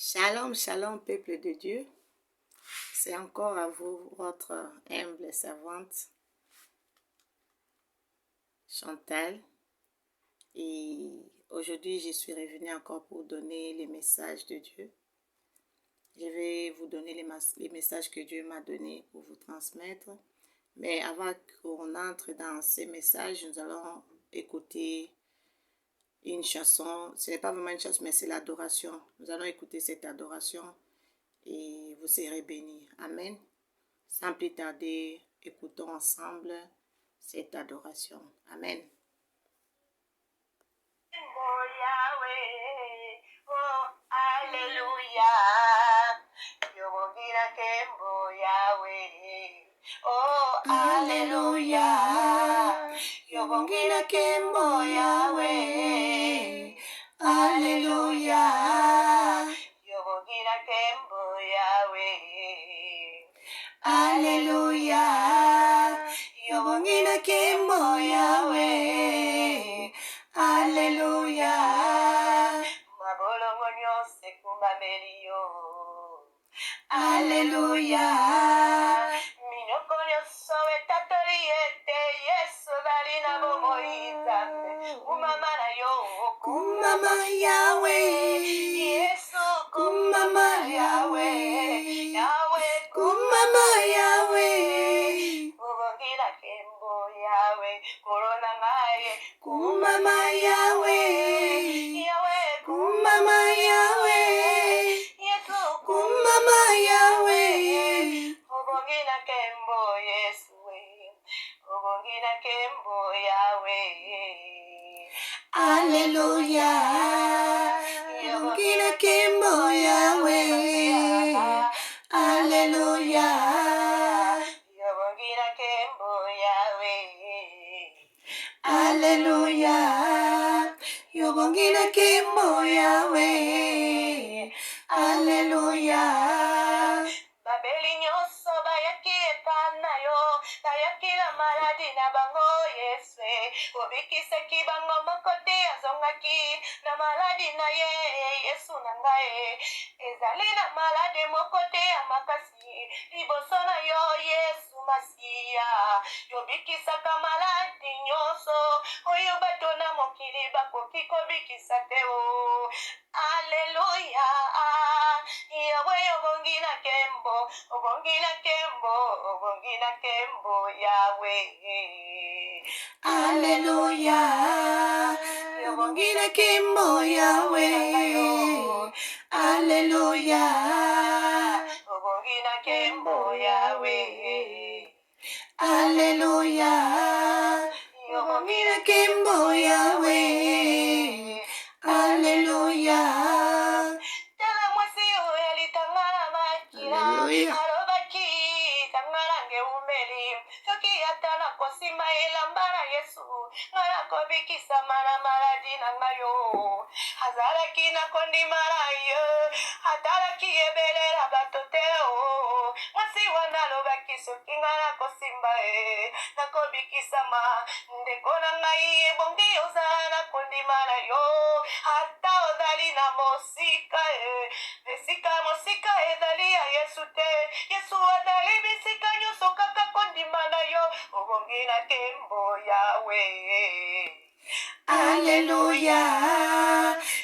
Shalom, shalom, peuple de Dieu. C'est encore à vous, votre humble servante, Chantal. Et aujourd'hui, je suis revenue encore pour donner les messages de Dieu. Je vais vous donner les messages que Dieu m'a donnés pour vous transmettre. Mais avant qu'on entre dans ces messages, nous allons écouter une chanson. Ce n'est pas vraiment une chanson, mais c'est l'adoration. Nous allons écouter cette adoration et vous serez bénis. Amen. Sans plus tarder, écoutons ensemble cette adoration. Amen. Oh Yahweh, oh Alléluia, Yobongira Kembo Yahweh, oh Alléluia, Yobongira Kembo Yahweh, Alléluia, Yobongira Kembo Yahweh, Alléluia, Yobongira Kembo Yahweh. Alléluia. Mabolongo nyose kumbamelio. Alléluia. Minoko nyose wetatoriete Yesu dalina bomoizate. Kumama na yo. Kumama Yahweh. Yesu kumama Yahweh. Yahweh kumama Yahweh. Ubongira kembo Yahweh. Corona ngaye. Kumama Yahweh. Yahweh kumama Yahweh. Yesu kumama Yahweh. Ubongina kembo Yesu. Ubongina kembo Yahweh. Alléluia. Ubongina kembo Yahweh. Alléluia. Ubongina kembo Yahweh. Alléluia. Yobongina kembo Yahweh. Alléluia. Babeli nyonso bayaki epana yo. Bayaki na maladi na bango Yeswe. Obikisaki bango moko te azongaki. Na maladi na ye Yesu na ngai. Ezali na maladi moko te ya makasi. Liboso na yo Yesu Masiya. Yobikisaka maladi nyonso. Oyo bato na mokili bakoki kobikisa te o. Alléluia. Yahweh obongina kembo. Obongina kembo. Obongina kembo Yahweh. Alléluia. Obongina kembo Yahweh. Alléluia. Obongina kembo Yahweh. Alléluia. Yobongina kembo Yahweh. Alléluia. Tala mwasi oyeli tangana makila. Alobaki tangana ngeumeli. Soki atana kosima elambara Yesu. Ngana kobikisa mana maladi na ngayo. Hazaraki na kondimara yo. Atalaki ebelela batoteo. Mwasi wana lobaki soki ngana kosimba nakobikisa ma. Ndeko na ngai ebongi ozala na kondimara yo. Ata ozali na mosika esika mosika ezali ya Yesu te. Yesu azali bisika nyonso kaka kondima na yo. Obongi na kembo Yahweh. Alléluia.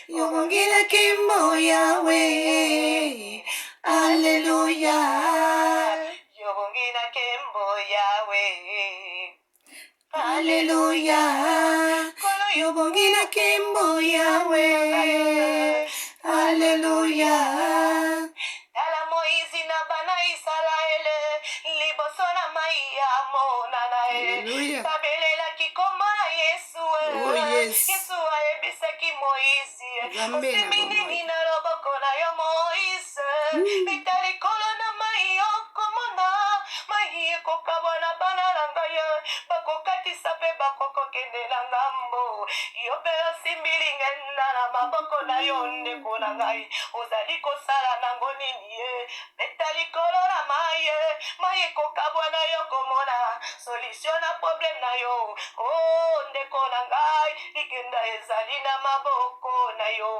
Yobongi na kembo Yahweh. Alléluia. Yobongi na kembo Yahweh. Alléluia. Kolo yobongi na kembo Yahweh. Alléluia. Tala Moïse na bana Israele. Liboso na mai ya monana Alléluia. Tabelelaki kombo na Yesu. Oh, yes. Yesu ayebisaki Moïse. Nzambe na Osimbi nini na loboko na yo Moïse. Beta likolo na mai okomona. Mai ekokabwa na bana na ngai. Bakokatisa mpe bakokokende na ngambo yo mpe osimbili ngenda na maboko na yo ndeko na ngai ozali kosala nango nini ye beta likolo na mai ye mai ekokabwa na yo komona solution na problème na yo ndeko na ngai likenda ezali na maboko na yo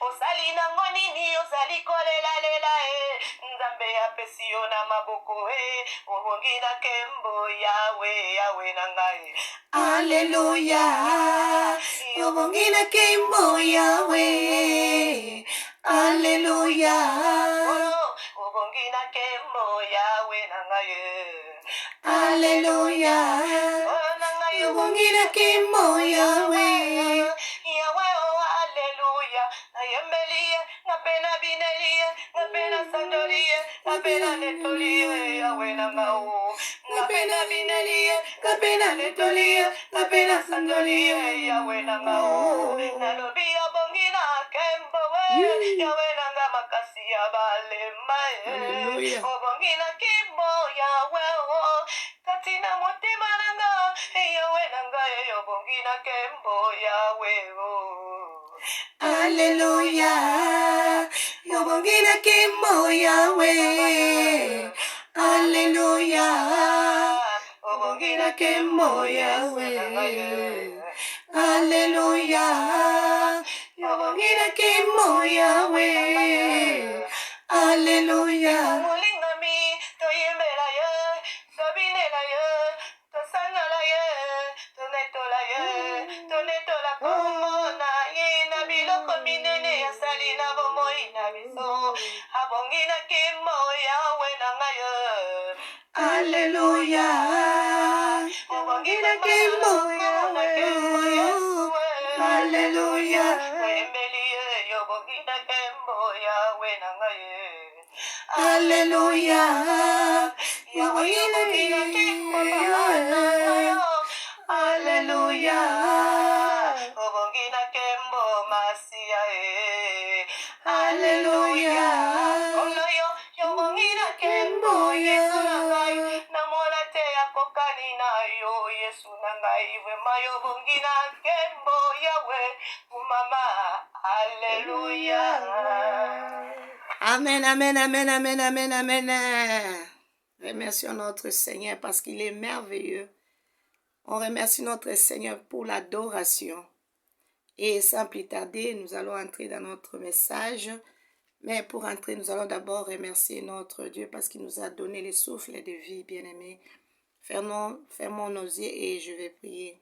osali nango nini ozali kolelalela nzambe apesi yo na maboko obongi na nkembo yawe yawe na ngai Alleluia. Obongi na nkembo yawe. Alleluia. Obongi na nkembo yawe na ngai Alleluia. Obongi na nkembo yawe. Yawe alleluia. Nayembeli napena bineli napena sandoli napena netoli yawe na ngao napena bineli napena netoli napena sandoli yawe na ngao nalobi obongi na nkembo yawe na nga makasi ya balema obongi na nkembo yawe kati na motema na nga yawe na nga obongi na nkembo yawe Alleluia. Obongi na nkembo yawe. Alleluia. Obongi na nkembo yawe. Alleluia. Obongi na nkembo yawe. Alleluia. molingami toyembela ye tobinela ye tosangala ye tonetola ye tonetola kombo na ye na biloko minene asali na bomoi na biso abongi na nkembo yawe na ngai Alleluia. obongi na nkembo yawe yesu Alleluia. toyembeli ye obongi na nkembo yawe na ngai Alleluia. obongi na nkembo yawe na ngai Alleluia. obongi na nkembo masiya Alleluia. ono yo obongi na nkembo yesu na ngai namona te akokani na yo yesu na ngai vrema yo obongi na nkembo yawe mama alleluia. Amen, amen, amen, amen, amen, amen. Remercions notre Seigneur parce qu'il est merveilleux. On remercie notre Seigneur pour l'adoration. Et sans plus tarder, nous allons entrer dans notre message. Mais pour entrer, nous allons d'abord remercier notre Dieu parce qu'il nous a donné le souffle de vie, bien-aimés. Fermons nos yeux et je vais prier.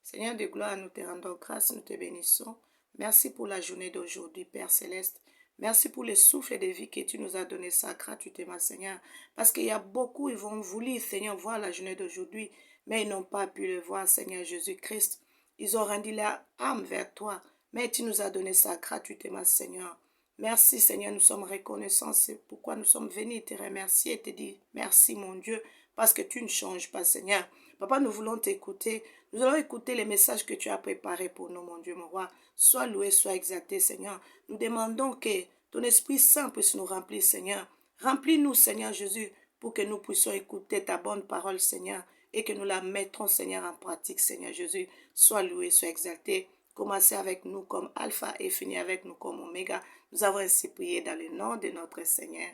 Seigneur de gloire, nous te rendons grâce, nous te bénissons. Merci pour la journée d'aujourd'hui, Père Céleste. Merci pour le souffle de vie que tu nous as donné ça gratuitement, Seigneur. Parce qu'il y a beaucoup, ils vont vouloir, Seigneur, voir la journée d'aujourd'hui, mais ils n'ont pas pu le voir, Seigneur Jésus-Christ. Ils ont rendu leur âme vers toi, mais tu nous as donné ça gratuitement, Seigneur. Merci, Seigneur, nous sommes reconnaissants. C'est pourquoi nous sommes venus te remercier et te dire merci, mon Dieu, parce que tu ne changes pas, Seigneur. Papa, nous voulons t'écouter. Nous allons écouter les messages que tu as préparés pour nous, mon Dieu, mon roi. Sois loué, sois exalté, Seigneur. Nous demandons que ton Esprit Saint puisse nous remplir, Seigneur. Remplis-nous, Seigneur Jésus, pour que nous puissions écouter ta bonne parole, Seigneur, et que nous la mettrons, Seigneur, en pratique, Seigneur Jésus. Sois loué, sois exalté. Commencez avec nous comme Alpha et finis avec nous comme Oméga. Nous avons ainsi prié dans le nom de notre Seigneur.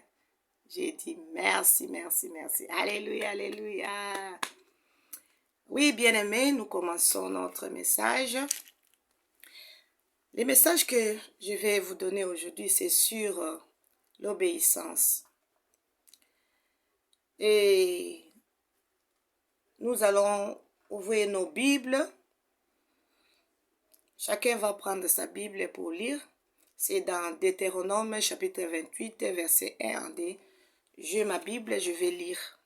J'ai dit merci, merci, merci. Alléluia, alléluia. Oui, bien-aimés, nous commençons notre message. Le message que je vais vous donner aujourd'hui, c'est sur l'obéissance. Et nous allons ouvrir nos Bibles. Chacun va prendre sa Bible pour lire. C'est dans Deutéronome chapitre 28, verset 1 en D. J'ai ma Bible, je vais lire.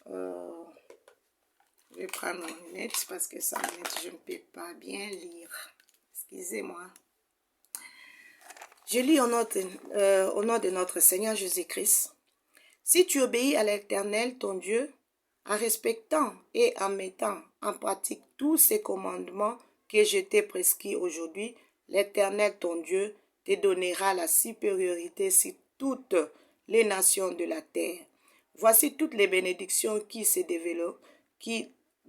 Je vais prendre mon lunette parce que sans lunette, je ne peux pas bien lire. Excusez-moi. Je lis au nom de notre Seigneur Jésus-Christ. Si tu obéis à l'Éternel, ton Dieu, en respectant et en mettant en pratique tous ces commandements que je t'ai prescrits aujourd'hui, l'Éternel, ton Dieu, te donnera la supériorité sur toutes les nations de la terre. Voici toutes les bénédictions qui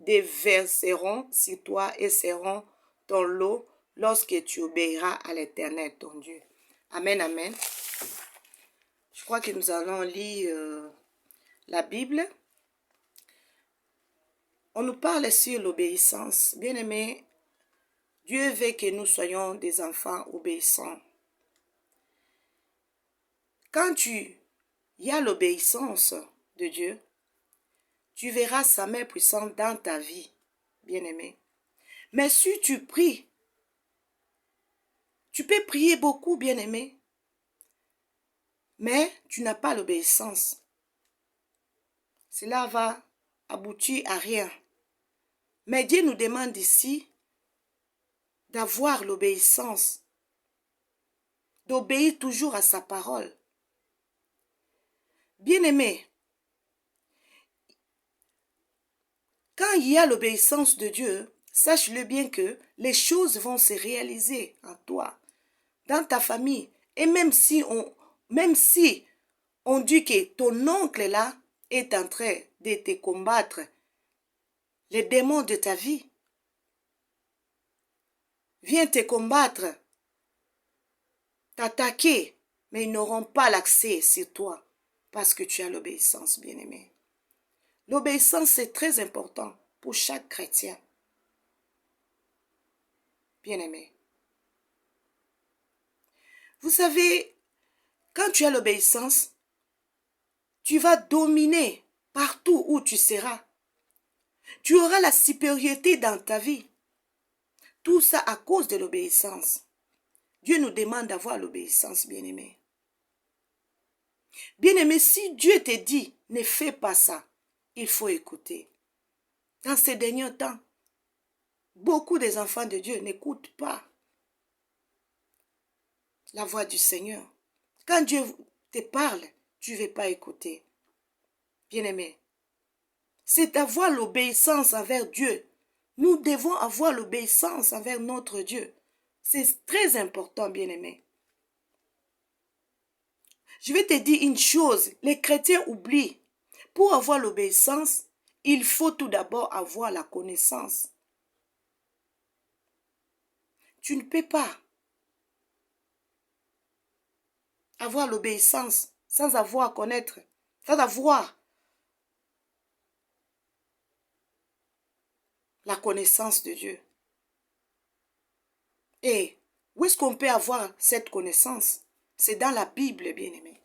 déverseront sur toi et seront ton lot lorsque tu obéiras à l'Éternel, ton Dieu. Amen, amen. Je crois que nous allons lire la Bible. On nous parle sur l'obéissance. Bien-aimés, Dieu veut que nous soyons des enfants obéissants. Quand tu y as l'obéissance de Dieu, tu verras sa main puissante dans ta vie, bien-aimé. Mais si tu pries, tu peux prier beaucoup, bien-aimé, mais tu n'as pas l'obéissance. Cela va aboutir à rien. Mais Dieu nous demande ici d'avoir l'obéissance, d'obéir toujours à sa parole. Bien-aimé, quand il y a l'obéissance de Dieu, sache-le bien que les choses vont se réaliser en toi, dans ta famille. Et même si on dit que ton oncle là est en train de te combattre, les démons de ta vie viennent te combattre, t'attaquer, mais ils n'auront pas l'accès sur toi parce que tu as l'obéissance, bien-aimé. L'obéissance, c'est très important pour chaque chrétien. Bien-aimé. Vous savez, quand tu as l'obéissance, tu vas dominer partout où tu seras. Tu auras la supériorité dans ta vie. Tout ça à cause de l'obéissance. Dieu nous demande d'avoir l'obéissance, bien-aimé. Bien-aimé, si Dieu te dit, ne fais pas ça, il faut écouter. Dans ces derniers temps, beaucoup des enfants de Dieu n'écoutent pas la voix du Seigneur. Quand Dieu te parle, tu ne veux pas écouter. Bien-aimé, c'est d'avoir l'obéissance envers Dieu. Nous devons avoir l'obéissance envers notre Dieu. C'est très important, bien-aimé. Je vais te dire une chose, les chrétiens oublient. Pour avoir l'obéissance, il faut tout d'abord avoir la connaissance. Tu ne peux pas avoir l'obéissance sans avoir à connaître, sans avoir la connaissance de Dieu. Et où est-ce qu'on peut avoir cette connaissance? C'est dans la Bible, bien-aimé.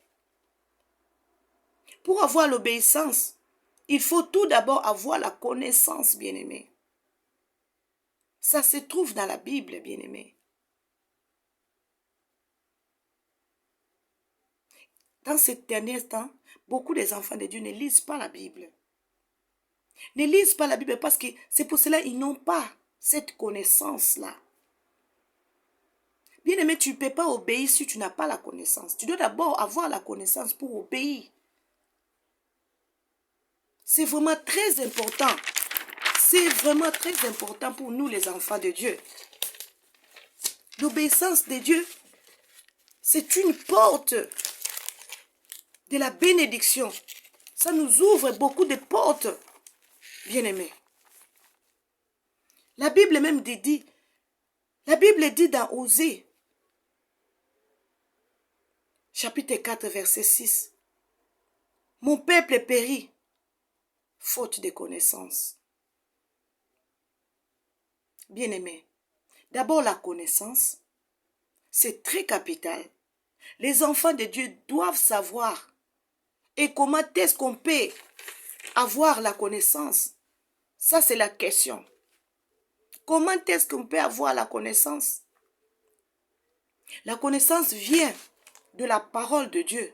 Pour avoir l'obéissance, il faut tout d'abord avoir la connaissance, bien-aimé. Ça se trouve dans la Bible, bien-aimé. Dans ces derniers temps, beaucoup des enfants de Dieu ne lisent pas la Bible. Ne lisent pas la Bible parce que c'est pour cela qu'ils n'ont pas cette connaissance-là. Bien-aimé, tu ne peux pas obéir si tu n'as pas la connaissance. Tu dois d'abord avoir la connaissance pour obéir. C'est vraiment très important. C'est vraiment très important pour nous les enfants de Dieu. L'obéissance de Dieu, c'est une porte de la bénédiction. Ça nous ouvre beaucoup de portes, bien-aimés. La Bible même dit dans Osée, chapitre 4, verset 6, « Mon peuple périt, faute de connaissance. » Bien-aimés, d'abord la connaissance, c'est très capital. Les enfants de Dieu doivent savoir. Et comment est-ce qu'on peut avoir la connaissance? Ça, c'est la question. Comment est-ce qu'on peut avoir la connaissance? La connaissance vient de la parole de Dieu.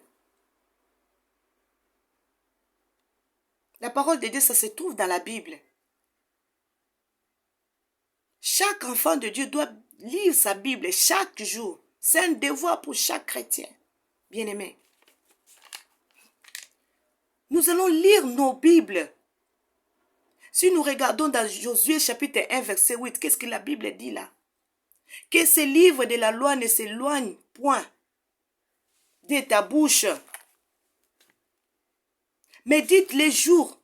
La parole de Dieu, ça se trouve dans la Bible. Chaque enfant de Dieu doit lire sa Bible chaque jour. C'est un devoir pour chaque chrétien. Bien-aimé. Nous allons lire nos Bibles. Si nous regardons dans Josué chapitre 1 verset 8, qu'est-ce que la Bible dit là? Que ces livres de la loi ne s'éloignent point de ta bouche. Médite les jours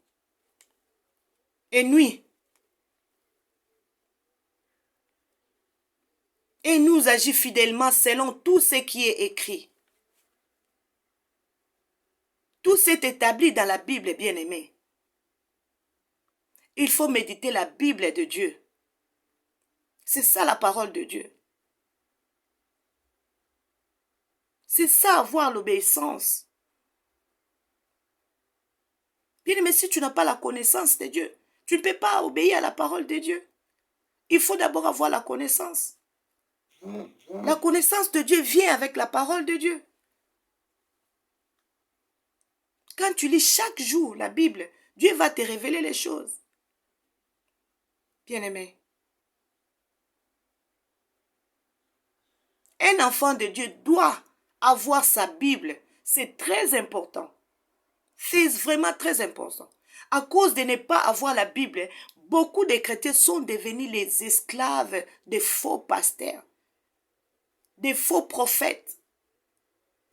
et nuit et nous agit fidèlement selon tout ce qui est écrit. Tout s'est établi dans la Bible, bien-aimé. Il faut méditer la Bible de Dieu. C'est ça la parole de Dieu. C'est ça avoir l'obéissance. Bien-aimé, si tu n'as pas la connaissance de Dieu, tu ne peux pas obéir à la parole de Dieu. Il faut d'abord avoir la connaissance. La connaissance de Dieu vient avec la parole de Dieu. Quand tu lis chaque jour la Bible, Dieu va te révéler les choses. Bien-aimé. Un enfant de Dieu doit avoir sa Bible. C'est très important. C'est vraiment très important. À cause de ne pas avoir la Bible, beaucoup de chrétiens sont devenus les esclaves des faux pasteurs, des faux prophètes,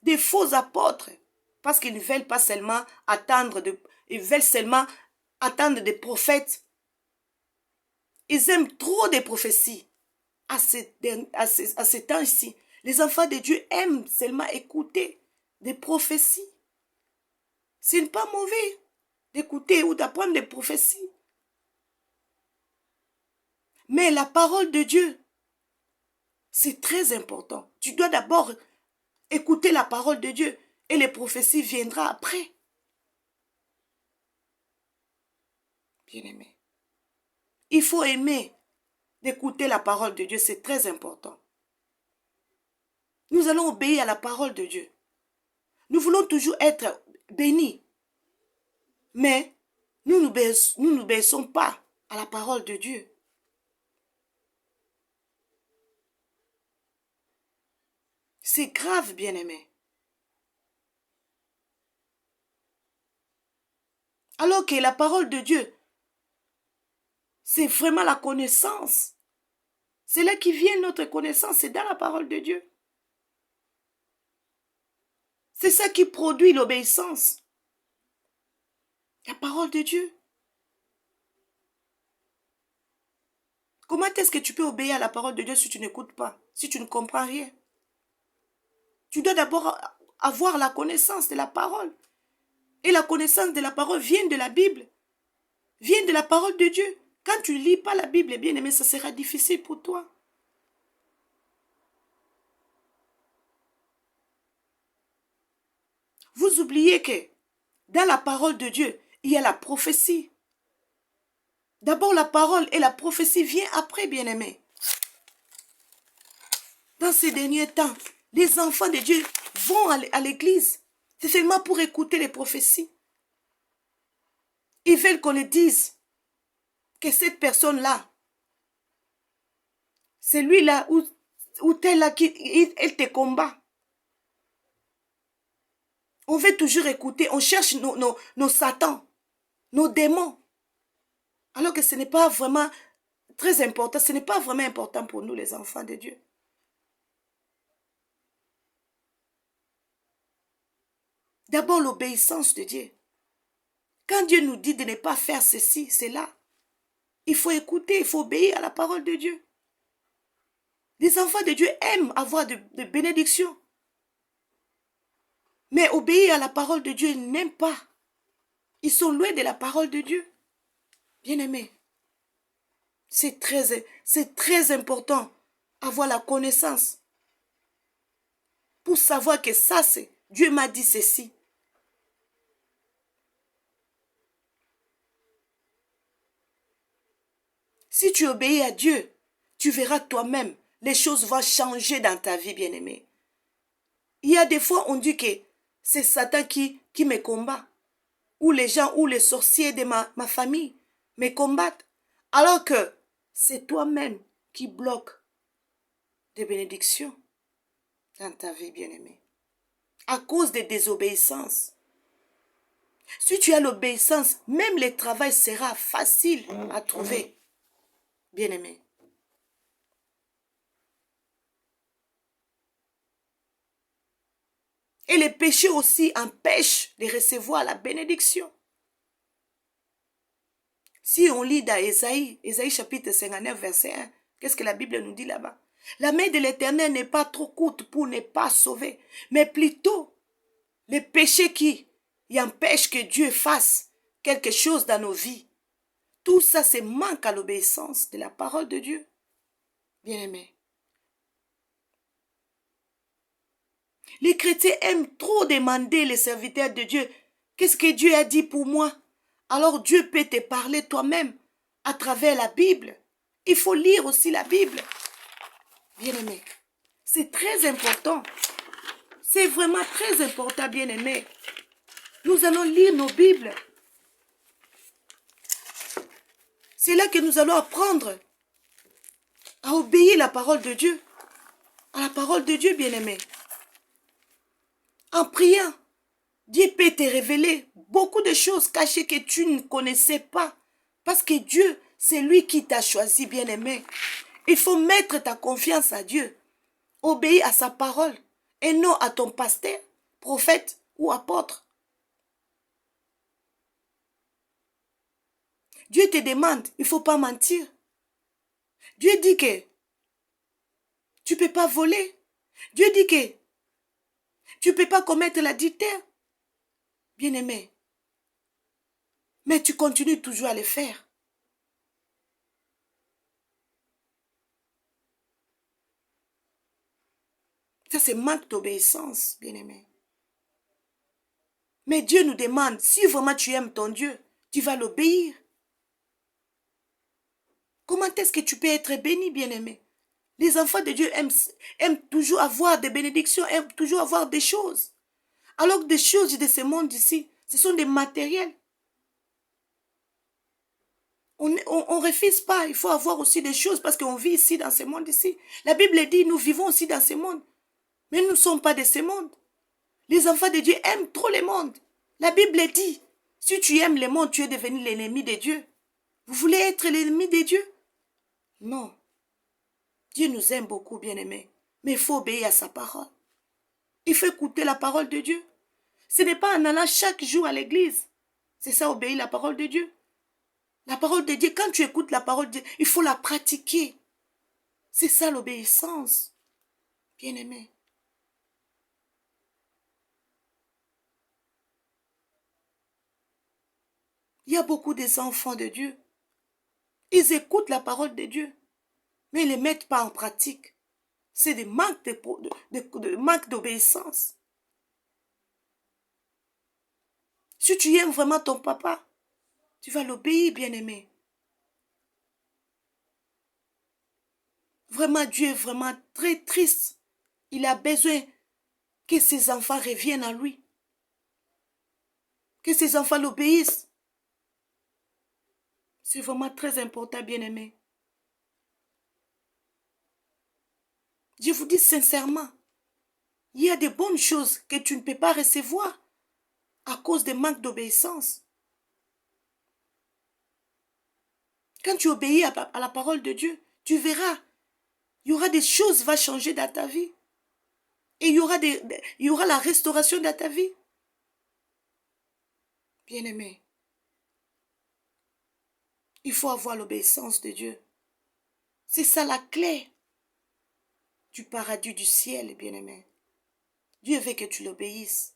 des faux apôtres. Parce qu'ils ne veulent pas seulement attendre, ils veulent seulement attendre des prophètes. Ils aiment trop des prophéties. À ce temps-ci, les enfants de Dieu aiment seulement écouter des prophéties. Ce n'est pas mauvais d'écouter ou d'apprendre des prophéties. Mais la parole de Dieu, c'est très important. Tu dois d'abord écouter la parole de Dieu et les prophéties viendront après. Bien-aimé, il faut aimer d'écouter la parole de Dieu, c'est très important. Nous allons obéir à la parole de Dieu. Nous voulons toujours être bénis. Mais nous n'obéissons pas à la parole de Dieu. C'est grave, bien-aimé. Alors que la parole de Dieu, c'est vraiment la connaissance. C'est là qui vient notre connaissance, c'est dans la parole de Dieu. C'est ça qui produit l'obéissance. La parole de Dieu. Comment est-ce que tu peux obéir à la parole de Dieu si tu n'écoutes pas, si tu ne comprends rien? Tu dois d'abord avoir la connaissance de la parole. Et la connaissance de la parole vient de la Bible, vient de la parole de Dieu. Quand tu ne lis pas la Bible, bien aimé, ça sera difficile pour toi. Vous oubliez que dans la parole de Dieu, il y a la prophétie. D'abord la parole et la prophétie viennent après, bien-aimé. Dans ces derniers temps, les enfants de Dieu vont à l'église. C'est seulement pour écouter les prophéties. Ils veulent qu'on les dise que cette personne-là, c'est lui-là ou tel-là elle te combat. On veut toujours écouter, on cherche nos satans, nos démons. Alors que ce n'est pas vraiment très important, ce n'est pas vraiment important pour nous les enfants de Dieu. D'abord l'obéissance de Dieu. Quand Dieu nous dit de ne pas faire ceci, cela, il faut écouter, il faut obéir à la parole de Dieu. Les enfants de Dieu aiment avoir de bénédictions. Mais obéir à la parole de Dieu, ils n'aiment pas. Ils sont loin de la parole de Dieu. Bien-aimés, c'est très important avoir la connaissance pour savoir que ça, c'est Dieu m'a dit ceci. Si tu obéis à Dieu, tu verras toi-même, les choses vont changer dans ta vie, bien-aimé. Il y a des fois, on dit que c'est Satan qui me combat. Ou les gens, ou les sorciers de ma famille me combattent. Alors que c'est toi-même qui bloque des bénédictions dans ta vie, bien-aimé. À cause des désobéissances. Si tu as l'obéissance, même le travail sera facile à trouver, bien-aimé. Et les péchés aussi empêchent de recevoir la bénédiction. Si on lit dans Ésaïe chapitre 59, verset 1, qu'est-ce que la Bible nous dit là-bas? La main de l'Éternel n'est pas trop courte pour ne pas sauver, mais plutôt les péchés qui empêchent que Dieu fasse quelque chose dans nos vies. Tout ça, c'est manque à l'obéissance de la parole de Dieu. Bien-aimés. Les chrétiens aiment trop demander les serviteurs de Dieu. Qu'est-ce que Dieu a dit pour moi? Alors Dieu peut te parler toi-même à travers la Bible. Il faut lire aussi la Bible. Bien-aimés, c'est très important. C'est vraiment très important, bien-aimés. Nous allons lire nos Bibles. C'est là que nous allons apprendre à obéir à la parole de Dieu. À la parole de Dieu, bien-aimés. En priant, Dieu peut te révéler beaucoup de choses cachées que tu ne connaissais pas. Parce que Dieu, c'est lui qui t'a choisi, bien-aimé. Il faut mettre ta confiance à Dieu. Obéir à sa parole et non à ton pasteur, prophète ou apôtre. Dieu te demande, il ne faut pas mentir. Dieu dit que tu ne peux pas voler. Dieu dit que tu ne peux pas commettre l'adultère. Bien-aimé. Mais tu continues toujours à le faire. Ça, c'est manque d'obéissance, bien-aimé. Mais Dieu nous demande, si vraiment tu aimes ton Dieu, tu vas l'obéir. Comment est-ce que tu peux être béni, bien-aimé? Les enfants de Dieu aiment toujours avoir des bénédictions, aiment toujours avoir des choses. Alors que des choses de ce monde ici, ce sont des matériels. On ne refuse pas, il faut avoir aussi des choses parce qu'on vit ici dans ce monde ici. La Bible dit, nous vivons aussi dans ce monde. Mais nous ne sommes pas de ce monde. Les enfants de Dieu aiment trop le monde. La Bible dit, si tu aimes le monde, tu es devenu l'ennemi de Dieu. Vous voulez être l'ennemi de Dieu? Non. Dieu nous aime beaucoup, bien-aimés. Mais il faut obéir à sa parole. Il faut écouter la parole de Dieu. Ce n'est pas en allant chaque jour à l'église. C'est ça, obéir à la parole de Dieu. La parole de Dieu, quand tu écoutes la parole de Dieu, il faut la pratiquer. C'est ça l'obéissance. Bien-aimés. Il y a beaucoup des enfants de Dieu. Ils écoutent la parole de Dieu, mais ils ne les mettent pas en pratique. C'est des manques de manque d'obéissance. Si tu aimes vraiment ton papa, tu vas l'obéir, bien-aimé. Vraiment, Dieu est vraiment très triste. Il a besoin que ses enfants reviennent à lui. Que ses enfants l'obéissent. C'est vraiment très important, bien-aimé. Je vous dis sincèrement, il y a de bonnes choses que tu ne peux pas recevoir à cause des manques d'obéissance. Quand tu obéis à la parole de Dieu, tu verras, il y aura des choses qui vont changer dans ta vie. Et il y aura la restauration dans ta vie. Bien-aimé, il faut avoir l'obéissance de Dieu. C'est ça la clé du paradis du ciel, bien-aimé. Dieu veut que tu l'obéisses.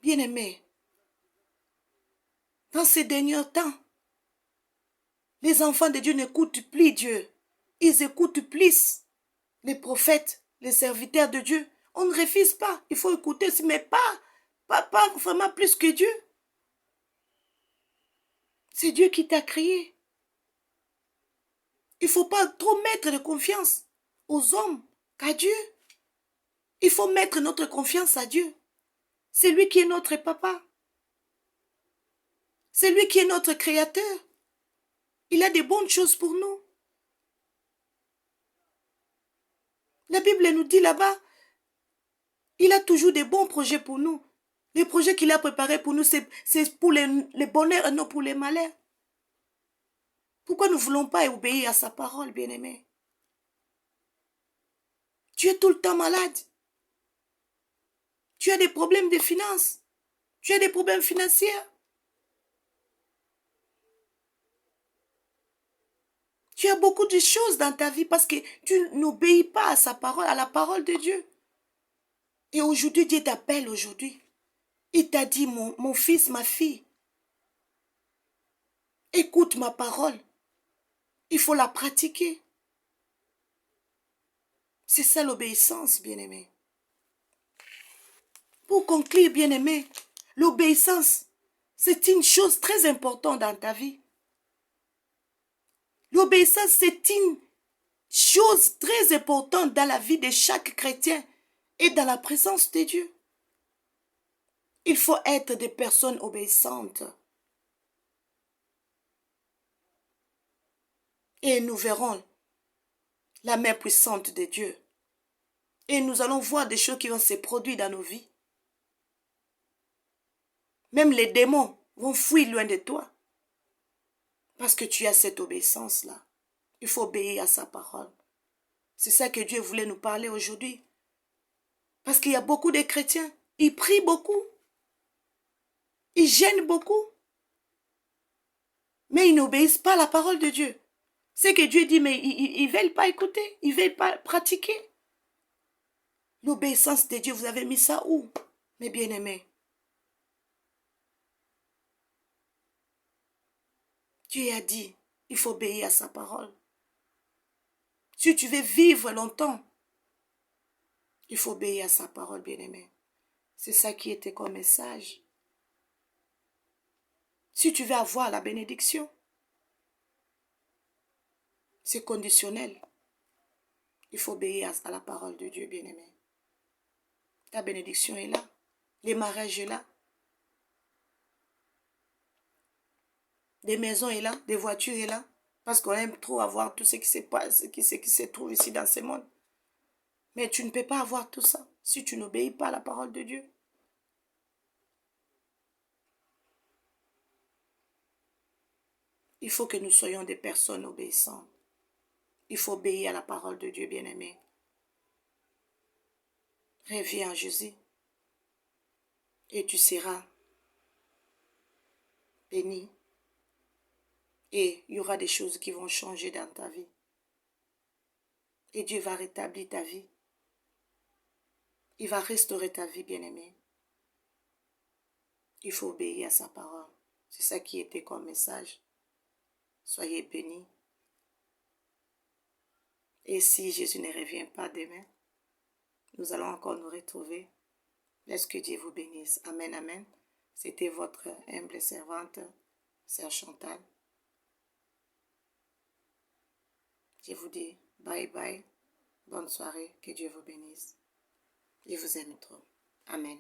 Bien-aimé, dans ces derniers temps, les enfants de Dieu n'écoutent plus Dieu. Ils écoutent plus les prophètes, les serviteurs de Dieu. On ne refuse pas. Il faut écouter, mais pas vraiment plus que Dieu. C'est Dieu qui t'a créé. Il ne faut pas trop mettre de confiance aux hommes qu'à Dieu. Il faut mettre notre confiance à Dieu. C'est lui qui est notre papa. C'est lui qui est notre créateur. Il a de bonnes choses pour nous. La Bible nous dit là-bas, il a toujours des bons projets pour nous. Les projets qu'il a préparés pour nous, c'est pour les bonheurs et non pour les malheurs. Pourquoi nous ne voulons pas obéir à sa parole, bien-aimé? Tu es tout le temps malade. Tu as des problèmes de finances. Tu as des problèmes financiers. Tu as beaucoup de choses dans ta vie parce que tu n'obéis pas à sa parole, à la parole de Dieu. Et aujourd'hui, Dieu t'appelle aujourd'hui. Il t'a dit, mon fils, ma fille, écoute ma parole. Il faut la pratiquer. C'est ça l'obéissance, bien-aimé. Pour conclure, bien-aimé, l'obéissance, c'est une chose très importante dans ta vie. L'obéissance, c'est une chose très importante dans la vie de chaque chrétien et dans la présence de Dieu. Il faut être des personnes obéissantes. Et nous verrons la main puissante de Dieu. Et nous allons voir des choses qui vont se produire dans nos vies. Même les démons vont fuir loin de toi. Parce que tu as cette obéissance-là. Il faut obéir à sa parole. C'est ça que Dieu voulait nous parler aujourd'hui. Parce qu'il y a beaucoup de chrétiens. Ils prient beaucoup. Ils gênent beaucoup. Mais ils n'obéissent pas à la parole de Dieu. C'est que Dieu dit, mais ils ne veulent pas écouter. Ils ne veulent pas pratiquer. L'obéissance de Dieu, vous avez mis ça où, mes bien-aimés? Dieu a dit, il faut obéir à sa parole. Si tu veux vivre longtemps, il faut obéir à sa parole, bien-aimé. C'est ça qui était comme message. Si tu veux avoir la bénédiction, c'est conditionnel. Il faut obéir à la parole de Dieu, bien-aimé. Ta bénédiction est là. Les mariages est là. Des maisons est là. Des voitures est là. Parce qu'on aime trop avoir tout ce qui se passe, ce qui se trouve ici dans ce monde. Mais tu ne peux pas avoir tout ça si tu n'obéis pas à la parole de Dieu. Il faut que nous soyons des personnes obéissantes. Il faut obéir à la parole de Dieu, bien-aimé. Reviens à Jésus. Et tu seras béni. Et il y aura des choses qui vont changer dans ta vie. Et Dieu va rétablir ta vie. Il va restaurer ta vie, bien-aimé. Il faut obéir à sa parole. C'est ça qui était comme message. Soyez bénis. Et si Jésus ne revient pas demain, nous allons encore nous retrouver. Laisse que Dieu vous bénisse. Amen, amen. C'était votre humble servante, Sœur Chantal. Je vous dis bye bye. Bonne soirée. Que Dieu vous bénisse. Je vous aime trop. Amen.